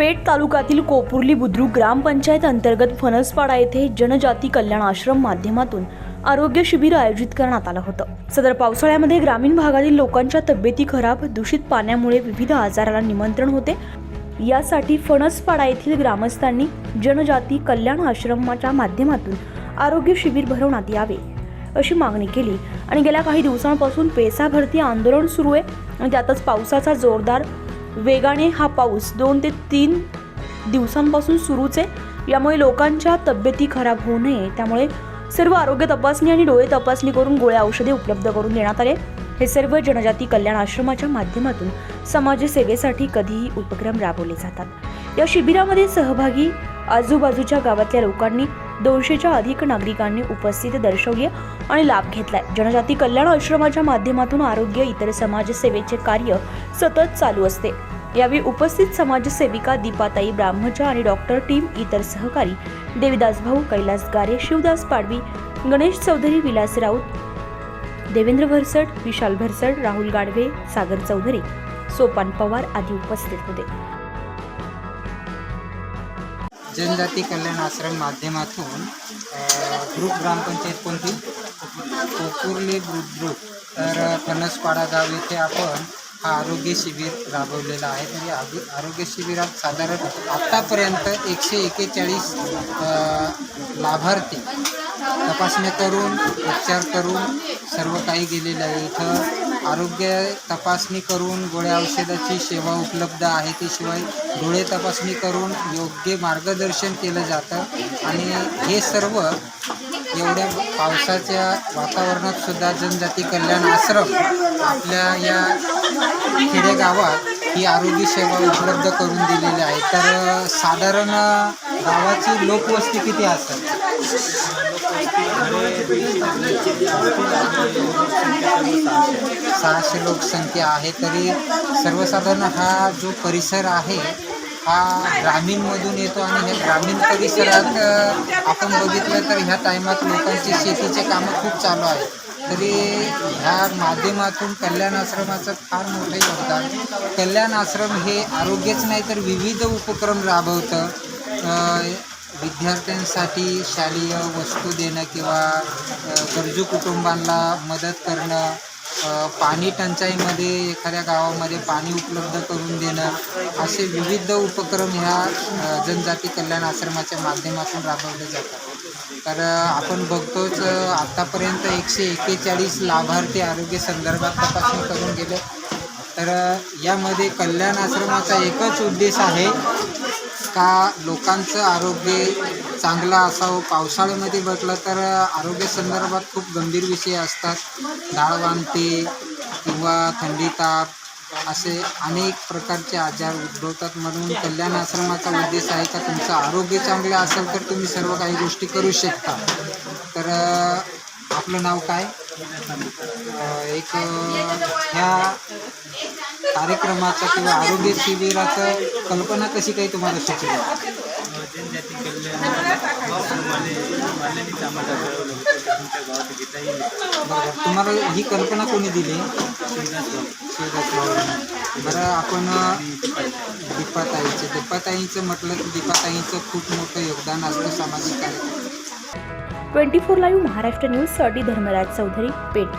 पेठ तालुक्यातील कोपुर्ली बुद्रुक ग्रामपंचायत अंतर्गत फणसपाडा येथे जनजाती कल्याण आश्रम माध्यमातून आरोग्य शिबिर आयोजित करण्यात आलं होतं। सदर पावसाळ्यामध्ये ग्रामीण भागातील लोकांच्या तब्येती खराब, दूषित पाण्यामुळे विविध आजाराला निमंत्रण होते। यासाठी फणसपाडा येथील ग्रामस्थांनी जनजाती कल्याण आश्रमाच्या माध्यमातून आरोग्य शिबिर भरवण्यात यावे अशी मागणी केली आणि गेल्या काही दिवसांपासून पेसा भरती आंदोलन सुरू आहे आणि त्यातच पावसाचा जोरदार वेगाने हा पाऊस 2 ते 3 दिवसांपासून सुरूच आहे। यामुळे लोकांच्या तब्येती खराब होऊ नये त्यामुळे सर्व आरोग्य तपासणी आणि डोळे तपासणी करून गोळ्या औषधे उपलब्ध करून देण्यात आले। हे सर्व जनजाती कल्याण आश्रमाच्या माध्यमातून समाजसेवेसाठी कधीही उपक्रम राबवले जातात। या शिबिरामध्ये सहभागी आजूबाजूच्या गावातल्या लोकांनी 200च्या अधिक नागरिकांनी उपस्थिती दर्शवली आणि लाभ घेतलाय। जनजाती कल्याण आश्रमाच्या माध्यमातून आरोग्य इतर समाजसेवेचे कार्य सतत चालू असते। यावेळी उपस्थित समाजसेविका दीपाताई ब्राह्मजा आणि डॉक्टर टीम, इतर सहकारी देविदास भाऊ, कैलास गारे, शिवदास पाडवी, गणेश चौधरी, विलास राऊत, देवेंद्र भरसट, विशाल भरसट, राहुल गाडवे, सागर चौधरी, सोपान पवार आदी उपस्थित होते। जनजाती कल्याण आश्रम माध्यमातून ग्रुप ग्रामपंचायत कोणती कोपुर्ली बुद्रुक तर फणसपाडा गाव येथे आपण हा आरोग्य शिबिर राबवलेला आहे। म्हणजे आरोग्य शिबिरात साधारण आत्तापर्यंत 141 लाभार्थी तपासणी करून उपचार करून सर्व काही गेलेले आहे। इथं आरोग्य तपासणी करून गोळ्या औषधाची सेवा उपलब्ध आहे। त्याशिवाय डोळे तपासणी करून योग्य मार्गदर्शन केलं जातं आणि हे सर्व एवढ्या पावसाच्या वातावरणात सुद्धा जनजाती कल्याण आश्रम आपल्या या खेडेगावात ही आरोग्य सेवा उपलब्ध करून दिलेली आहे। तर साधारण गावाची लोकवस्ती किती असेल? 600 लोकसंख्या आहे। तरी सर्वसाधारण हा जो परिसर आहे हा ग्रामीणमधून येतो आणि ह्या ग्रामीण परिसरात आपण बघितलं तर ह्या टायमात लोकांची शेतीचे कामं खूप चालू आहेत। तरी ह्या माध्यमातून कल्याण आश्रमाचं फार मोठं योगदान। कल्याण आश्रम हे आरोग्यच नाही तर विविध उपक्रम राबवतं। विद्यार्थ्यांसाठी शालेय वस्तू देणं किंवा गरजू कुटुंबांना मदत करणं, पाणी टंचाईमध्ये एखाद्या गावामध्ये पाणी उपलब्ध करून देणं, असे विविध उपक्रम ह्या जनजाती कल्याण आश्रमाच्या माध्यमातून राबवले जातात। तर आपण बघतोच आत्तापर्यंत 141 लाभार्थी आरोग्य संदर्भात तपासणी करून गेले। तर यामध्ये कल्याण आश्रमाचा एकच उद्देश आहे का लोकांचं आरोग्य चांगलं असावं। पावसाळ्यामध्ये बघलं तर आरोग्य संदर्भात खूप गंभीर विषय असतात। डाळ वांते किंवा थंडी ताप असे अनेक प्रकारचे आजार उद्भवतात। म्हणून कल्याण आश्रमाचा उद्देश आहे का तुमचं आरोग्य चांगलं असेल तर तुम्ही सर्व काही गोष्टी करू शकता। तर आपलं नाव काय? एक ह्या कार्यक्रमाचं किंवा आरोग्य शिबिराचं कल्पना कशी काही तुम्हाला सुचली? जनजाती कल्याण तुम्हाला ही कल्पना कोणी दिली? बरं, आपण दीपाताईंचं म्हटलं तर दीपाताईंचं खूप मोठं योगदान असतं सामाजिक कार्यक्रम। 24 लाईव्ह महाराष्ट्र न्यूजसाठी धर्मराज चौधरी, पेठ।